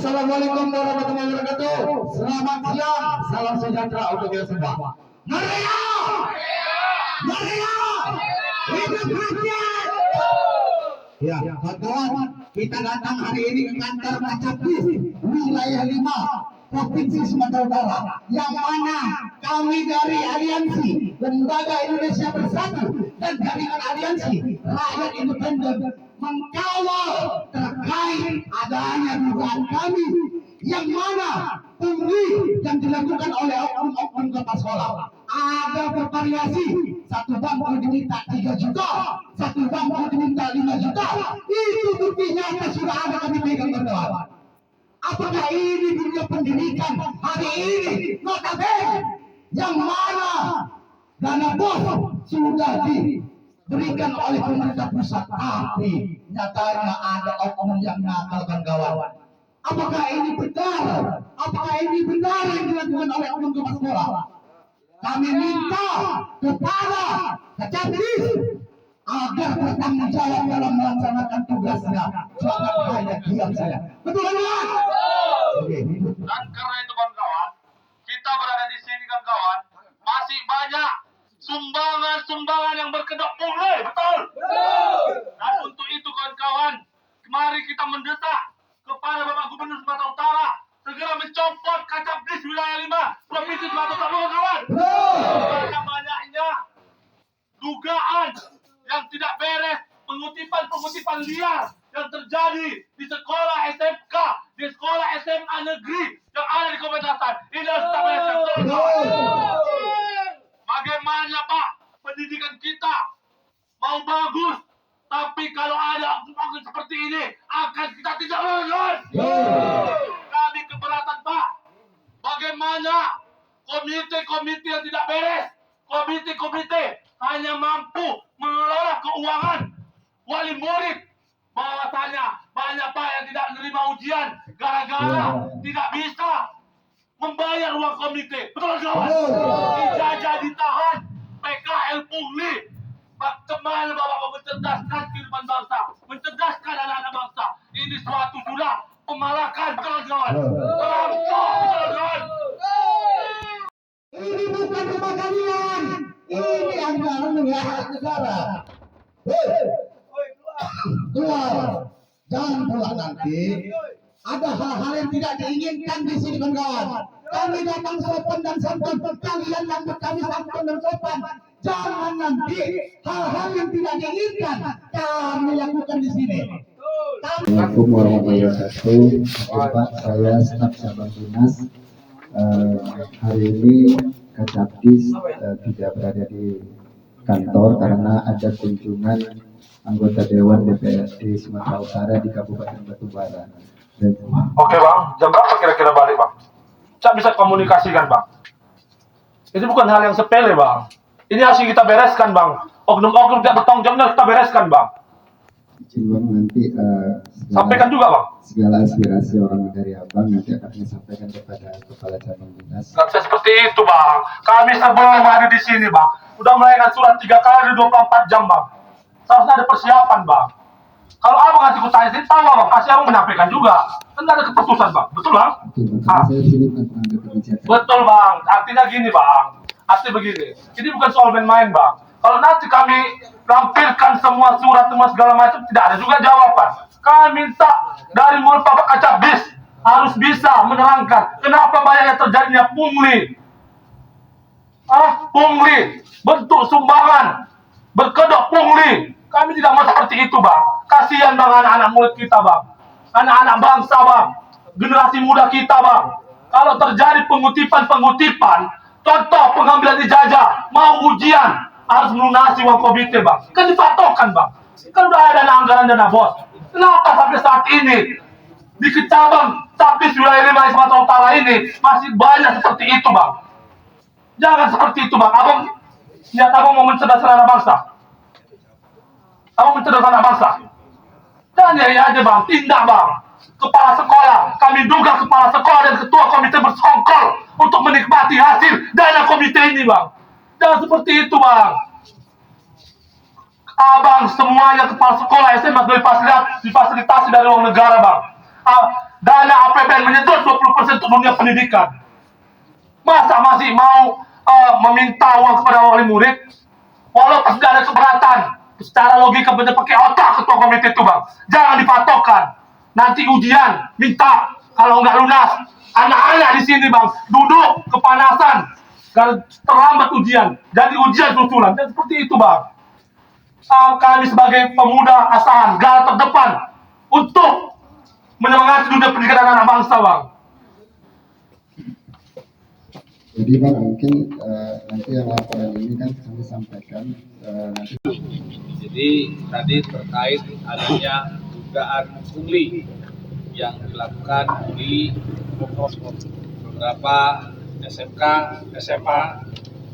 Assalamualaikum warahmatullahi wabarakatuh. Selamat siang, salam sejahtera untuk kita semua. Merdeka! Merdeka! Hidup rakyat! Ya, kawan-kawan, kita datang hari ini ke kantor Kacapis, wilayah 5, Provinsi Sumatera Utara, yang mana kami dari Aliansi Lembaga Indonesia Bersatu dan Jaringan Aliansi Rakyat Independen mengkawal terkait adanya dugaan kami yang mana pungli yang dilakukan oleh oknum-oknum kepala sekolah ada bervariasi. Satu bangku diminta 3 juta, satu bangku diminta 5 juta. Itu buktinya sudah ada, kami pegang kawan. Apakah ini dunia pendidikan hari ini? Notabene yang mana dana bos sudah diberikan oleh pemerintah pusat, tapi nyatanya ada oknum yang nakal kawan. Apakah ini benar? Apakah ini benar yang dilakukan oleh oknum kepala sekolah? Kami minta kepada Kacapis agar bertanggung jawab dalam melaksanakan tugasnya. Jangan hanya diam saja. Betul kan? Dan karena itu kawan-kawan, kita berada di sini kawan-kawan, masih banyak sumbangan yang berkedok pungli, betul? Dan untuk itu kawan-kawan, mari kita mendesak kepada Bapak Gubernur Sumatera Utara segera mencopot Kacapis wilayah 5 Provinsi Sumatera Utara kawan. Karena banyaknya dugaan yang tidak beres, pengutipan liar yang terjadi di sekolah SMK, di sekolah SMA negeri yang ada di Komendasan. Ini harus kita bereskan. Bagaimana Pak pendidikan kita mau bagus, tapi kalau ada oknum seperti ini akan kita tidak lulus. Kami keberatan Pak. Bagaimana komite-komite yang tidak beres, komite-komite hanya mampu mengelola keuangan wali murid, bahwasanya banyak Pak yang tidak menerima ujian gara-gara tidak bisa membayar uang komite. Betul kawan? Dijajah, ditahan, PKL pungli. Bagaimana Bapak mau mencerdaskan kehidupan bangsa, mencerdaskan anak-anak bangsa? Ini suatu sudah pemalakan kawan-kawan. Perampok kawan-kawan. Ini bukan rumah kalian. Ini anggaran negara. Keluar. Jangan pula nanti ada hal-hal yang tidak diinginkan di sini kawan-kawan. Kami datang sopan dan santun, kalian lambut kami santun dan sopan. Jangan nanti hal-hal yang tidak diinginkan kami lakukan di sini. Assalamualaikum warahmatullahi wabarakatuh. Pak, saya staf cabang dinas. Hari ini Kacapis tidak berada di kantor karena ada kunjungan anggota Dewan DPRD Sumatera Utara di Kabupaten Batubara. Oke Bang, jam berapa kira-kira balik Bang? Saya bisa komunikasikan Bang. Ini bukan hal yang sepele Bang. Ini harus kita bereskan Bang. Oknum-oknum tidak bertanggung jawab kita bereskan Bang. Izin Bang, nanti sampaikan juga Bang. Segala aspirasi orang dari Abang nanti akan disampaikan kepada Kepala Cabang Dinas. Nggak bisa seperti itu Bang. Kami sebelum hari di sini Bang, udah melayangkan surat 3 kali 24 jam Bang. Seharusnya ada persiapan Bang. Kalau Abang nanti kutanya sini, tahu Bang, kasih Abang menyampaikan juga. Kan ada keputusan Bang, betul Bang? Betul Bang, saya di sini bukan pengambil kebijakan. Betul Bang, artinya gini Bang. Artinya begini, ini bukan soal main-main Bang. Kalau nanti kami lampirkan semua surat, semua segala macam, tidak ada juga jawaban. Kami minta dari mulut Bapak Kacapis harus bisa menerangkan kenapa banyaknya terjadinya pungli. Pungli, bentuk sumbangan, berkedok pungli. Kami tidak mau seperti itu Bang. Kasihan Bang anak-anak murid kita Bang. Anak-anak bangsa Bang. Generasi muda kita Bang. Kalau terjadi pengutipan, contoh pengambilan ijazah, mau ujian, harus melunasi uang komite Bang. Kan dipatokan Bang. Kan udah ada anggaran dana bos. Kenapa sampai saat ini di cabang Kacapis wilayah 5 Sumatera Utara ini masih banyak seperti itu Bang? Jangan seperti itu Bang. Abang mau mencerdaskan anak bangsa. Abang mencerdaskan anak bangsa. Dan ya aja Bang, tindak Bang. Kepala sekolah, kami duga kepala sekolah dan ketua komite bersekongkol untuk menikmati hasil dana komite ini Bang. Jangan seperti itu Bang. Abang semuanya kepala sekolah SMA difasilitasi dari uang negara Bang. dana APBN menyentuh 20% untuk dunia pendidikan. Masa masih mau meminta uang kepada wali murid? Walau tidak ada keberatan, secara logika benar pakai otak ketua komite itu bang. Jangan dipatokkan. Nanti ujian, minta kalau nggak lunas. Anak-anak di sini bang, duduk kepanasan, karena terlambat ujian. Jadi ujian susulan, dan seperti itu bang. Kami sebagai pemuda asahan, garda terdepan untuk menyemangati dunia pendidikan anak-anak bangsa bang. Jadi Bang, mungkin nanti yang laporan ini kan kami sampaikan nanti. Jadi tadi terkait adanya dugaan pungli yang dilakukan di beberapa SMK, SMA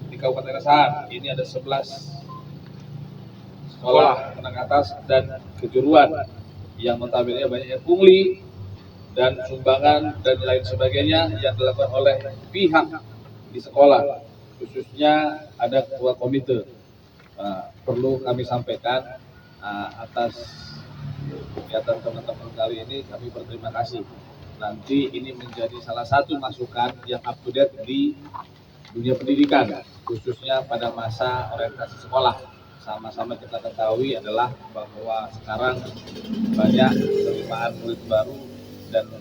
di Kabupaten Asahan. Ini ada 11 sekolah menengah atas dan kejuruan yang notabene banyaknya pungli dan sumbangan dan lain sebagainya yang dilakukan oleh pihak di sekolah, khususnya ada ketua komite. Perlu kami sampaikan atas kegiatan teman-teman kali ini, kami berterima kasih. Nanti ini menjadi salah satu masukan yang up to date di dunia pendidikan, khususnya pada masa orientasi sekolah. Sama-sama kita ketahui adalah bahwa sekarang banyak penerimaan murid baru dan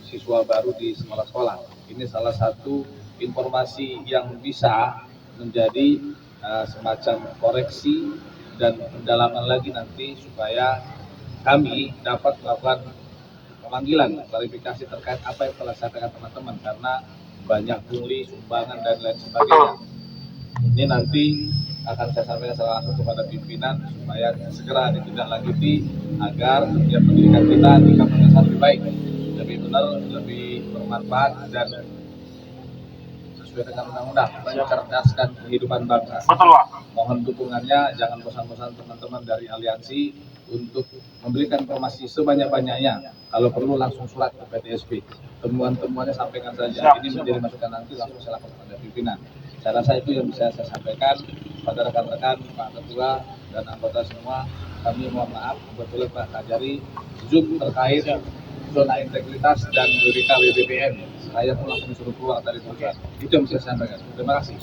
siswa baru di sekolah-sekolah. Ini salah satu informasi yang bisa menjadi semacam koreksi dan pendalaman lagi nanti supaya kami dapat melakukan pemanggilan klarifikasi terkait apa yang telah saya sampaikan teman-teman, karena banyak pungli, sumbangan dan lain sebagainya. Ini nanti akan saya sampaikan secara langsung kepada pimpinan supaya segera ditindaklanjuti agar dunia pendidikan kita di Kabupaten Asahan lebih baik, lebih benar, lebih bermanfaat dan sesuai dengan undang-undang, mencerdaskan kehidupan bangsa. Betul Pak. Mohon dukungannya, jangan bosan-bosan teman-teman dari aliansi untuk memberikan informasi sebanyak-banyaknya. Kalau perlu langsung surat ke PTSP. Temuan-temuannya sampaikan saja. Ini menjadi masukan nanti langsung saya lakukan pada pimpinan. Saya rasa itu yang bisa saya sampaikan pada rekan-rekan, Pak Ketua dan anggota semua. Kami mohon maaf kebetulan Pak Kajari Zoom terkait zona integritas dan BPKBBPN. Saya pun langsung disuruh keluar dari perusahaan. Itu yang bisa saya sampaikan. Terima kasih.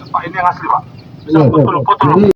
Pak ini yang asli Pak. Iya, Foto dulu.